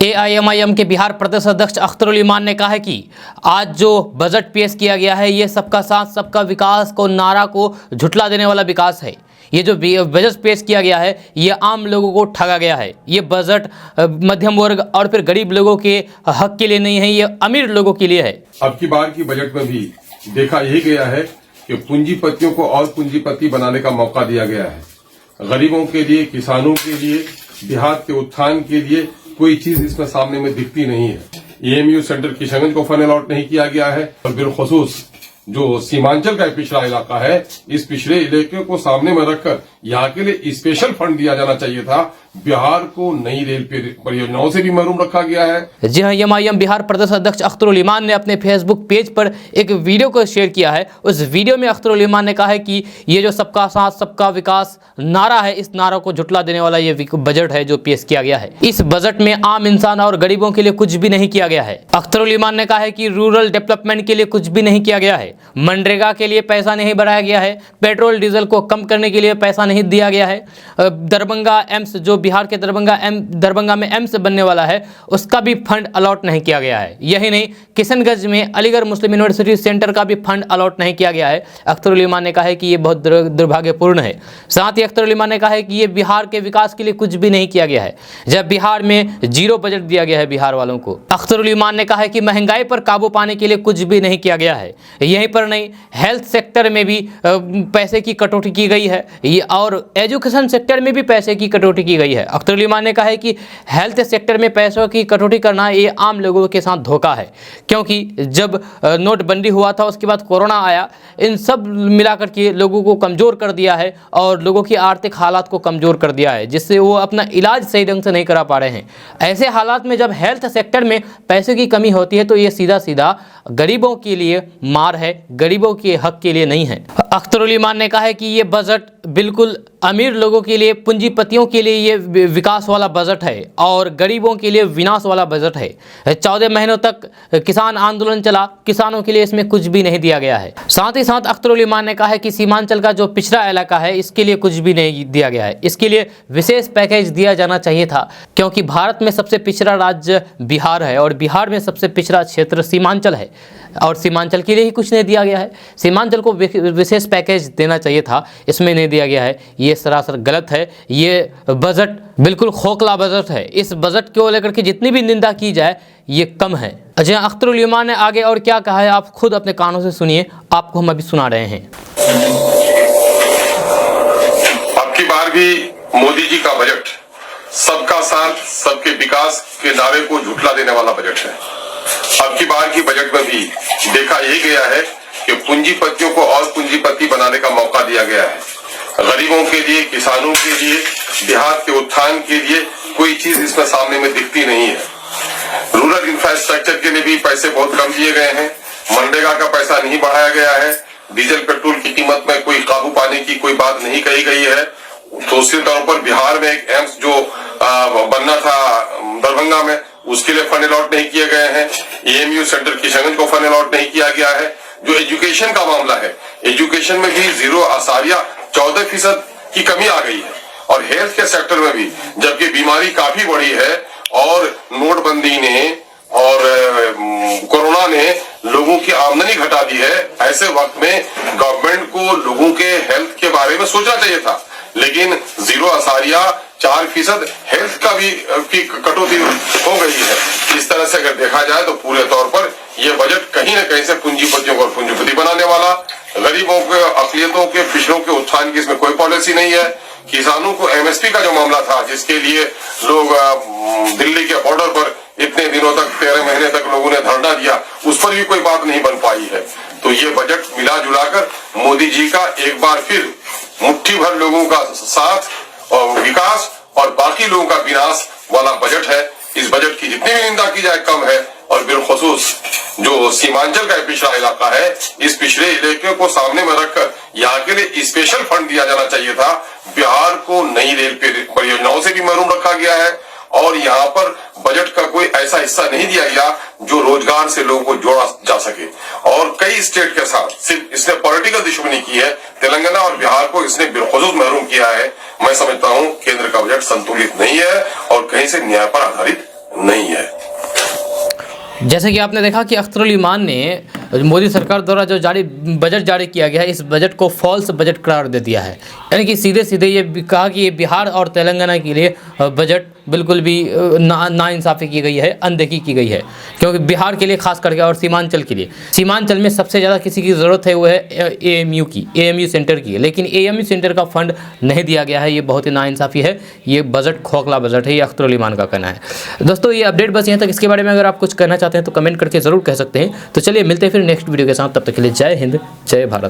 AIMIM के बिहार प्रदेश अध्यक्ष अख्तरुल ईमान ने कहा है कि आज जो बजट पेश किया गया है ये सबका साथ सबका विकास को नारा को झुठला देने वाला विकास है। ये जो बजट पेश किया गया है ये आम लोगों को ठगा गया है। ये बजट मध्यम वर्ग और फिर गरीब लोगों के हक के लिए नहीं है, ये अमीर लोगों के लिए है। अब की बार की बजट में भी देखा यही गया है कि पूंजीपतियों को और पूंजीपति बनाने का मौका दिया गया है। गरीबों के लिए, किसानों के लिए, देहात के उत्थान के लिए कोई चीज इसमें सामने में दिखती नहीं है। एएमयू सेंटर किशनगंज को फंड अलॉट नहीं किया गया है और बिलखुसूस जो सीमांचल का पिछड़ा इलाका है, इस पिछड़े इलाके को सामने में रखकर यहाँ के लिए स्पेशल फंड दिया जाना चाहिए था। बिहार को नई रेल परियोजनाओं से भी महरूम रखा गया है। जी हाँ, एआईएमआईएम बिहार प्रदेश अध्यक्ष अख्तरुल ईमान ने अपने फेसबुक पेज पर एक वीडियो को शेयर किया है। उस वीडियो में अख्तरुल ईमान ने कहा है कि ये जो सबका साथ सबका विकास नारा है, इस नारा को झुठला देने वाला ये बजट है जो पेश किया गया है। इस बजट में आम इंसान और गरीबों के लिए कुछ भी नहीं किया गया है। अख्तरुल ईमान ने कहा है कि रूरल डेवलपमेंट के लिए कुछ भी नहीं किया गया है, मनरेगा के लिए पैसा नहीं बढ़ाया गया है, पेट्रोल डीजल को कम करने के लिए पैसा नहीं दिया गया है, दरभंगा एम्स जो बिहार के दरभंगा में एम्स बनने वाला है उसका भी फंड अलॉट नहीं किया गया है। यही नहीं, किशनगंज में अलीगढ़ मुस्लिम यूनिवर्सिटी सेंटर का भी फंड अलॉट नहीं किया गया है। अख्तरुल ईमान ने कहा है कि ये बहुत दुर्भाग्यपूर्ण है। साथ ही अख्तरुल ईमान ने कहा है कि ये बिहार के विकास के लिए कुछ भी नहीं किया गया है, जब बिहार में 0 बजट दिया गया है बिहार वालों को। अख्तरुल ईमान ने कहा है कि महंगाई पर काबू पाने के लिए कुछ भी नहीं किया गया है। यहीं पर नहीं, हेल्थ सेक्टर में भी पैसे की कटौती की गई है और एजुकेशन सेक्टर में भी पैसे की कटौती की गई है। अख्तरुल ईमान ने कहा है कि हेल्थ सेक्टर में पैसों की कटौती करना ये आम लोगों के साथ धोखा है, क्योंकि जब नोटबंदी हुआ था उसके बाद कोरोना आया, इन सब मिलाकर के लोगों को कमज़ोर कर दिया है और लोगों की आर्थिक हालात को कमज़ोर कर दिया है, जिससे वो अपना इलाज सही ढंग से नहीं करा पा रहे हैं। ऐसे हालात में जब हेल्थ सेक्टर में पैसे की कमी होती है तो ये सीधा सीधा गरीबों के लिए मार है, गरीबों के हक के लिए नहीं है। अख्तरुल ईमान ने कहा है कि ये बजट बिल्कुल अमीर लोगों के लिए, पूंजीपतियों के लिए ये विकास वाला बजट है और गरीबों के लिए विनाश वाला बजट है। 14 महीनों तक किसान आंदोलन चला, किसानों के लिए इसमें कुछ भी नहीं दिया गया है। साथ ही साथ अख्तरुल ईमान ने कहा है कि सीमांचल का जो पिछड़ा इलाका है इसके लिए कुछ भी नहीं दिया गया है। इसके लिए विशेष पैकेज दिया जाना चाहिए था, क्योंकि भारत में सबसे पिछड़ा राज्य बिहार है और बिहार में सबसे पिछड़ा क्षेत्र सीमांचल है और सीमांचल के लिए ही कुछ नहीं दिया गया है। सीमांचल को विशेष पैकेज देना चाहिए था, इसमें नहीं दिया गया है। ये सरासर गलत है। ये बजट बिल्कुल खोखला बजट है। इस बजट को लेकर के जितनी भी निंदा की जाए ये कम है। अजय अख्तरुल ईमान ने आगे और क्या कहा है आप खुद अपने कानों से सुनिए, आपको हम अभी सुना रहे हैं। अब की बार भी मोदी जी का बजट सबका साथ सबके विकास के नारे को झुठला देने वाला बजट है। अब की बार की बजट में भी देखा यही गया है कि पूंजीपतियों को और पूंजीपति बनाने का मौका दिया गया है। गरीबों के लिए, किसानों के लिए, देहात के उत्थान के लिए कोई चीज इसमें सामने में दिखती नहीं है। रूरल इंफ्रास्ट्रक्चर के लिए भी पैसे बहुत कम दिए गए हैं। मनरेगा का पैसा नहीं बढ़ाया गया है। डीजल पेट्रोल की कीमत में कोई काबू पाने की कोई बात नहीं कही गई है। दूसरे तौर पर बिहार में एक एम्स जो बनना था दरभंगा में, उसके लिए फंड अलॉट नहीं किए गए हैं। एएमयू सेंटर किशनगंज को फंड अलॉट नहीं किया गया है। जो एजुकेशन का मामला है, एजुकेशन में भी 0.14% की कमी आ गई है और हेल्थ के सेक्टर में भी, जबकि बीमारी काफी बढ़ी है और नोटबंदी ने और कोरोना ने लोगों की आमदनी घटा दी है। ऐसे वक्त में गवर्नमेंट को लोगों के हेल्थ के बारे में सोचना चाहिए था, लेकिन 0.4% हेल्थ का भी की कटौती हो गई है। इस तरह से अगर देखा जाए तो पूरे तौर पर यह बजट कहीं न कहीं से पूंजीपतियों को पूंजीपति बनाने वाला, गरीबों के, अकलियतों के, पिछड़ों के उत्थान की इसमें कोई पॉलिसी नहीं है। किसानों को एमएसपी का जो मामला था, जिसके लिए लोग दिल्ली के बॉर्डर पर इतने दिनों तक, 13 महीने तक लोगों ने धरना दिया, उस पर भी कोई बात नहीं बन पाई है। तो ये बजट मिला जुलाकर मोदी जी का एक बार फिर मुट्ठी भर लोगों का साथ और विकास और बाकी लोगों का विनाश वाला बजट है। इस बजट की जितनी भी निंदा की जाए कम है और बिलखुसूस जो सीमांचल का पिछड़ा इलाका है, इस पिछड़े इलाके को सामने में रखकर यहाँ के लिए स्पेशल फंड दिया जाना चाहिए था। बिहार को नई रेल परियोजनाओं से भी महरूम रखा गया है और यहाँ पर बजट का कोई ऐसा हिस्सा नहीं दिया गया जो रोजगार से लोगों को जोड़ा जा सके। और कई स्टेट के साथ सिर्फ इसने पॉलिटिकल दुश्मनी की है। तेलंगाना और बिहार को इसने बिलखुसूस महरूम किया है। मैं समझता हूँ केंद्र का बजट संतुलित नहीं है और कहीं से न्याय पर आधारित नहीं है। जैसे कि आपने देखा कि अख्तरुल ईमान ने मोदी सरकार द्वारा जो बजट जारी किया गया है, इस बजट को फॉल्स बजट करार दे दिया है। यानी कि सीधे सीधे ये कहा कि ये बिहार और तेलंगाना के लिए बजट बिल्कुल भी नाइंसाफ़ी की गई है, अनदेखी की गई है। क्योंकि बिहार के लिए खास करके और सीमांचल के लिए, सीमांचल में सबसे ज़्यादा किसी की ज़रूरत है वो है AMU सेंटर की, लेकिन AMU सेंटर का फंड नहीं दिया गया है। ये बहुत ही नाइंसाफ़ी है, ये बजट खोखला बजट है, ये अख्तरुल ईमान का कहना है। दोस्तों ये अपडेट बस यहाँ तक। इसके बारे में अगर आप कुछ कहना चाहते हैं तो कमेंट करके ज़रूर कह सकते हैं। तो चलिए मिलते हैं फिर नेक्स्ट वीडियो के साथ, तब तक के लिए जय हिंद, जय भारत।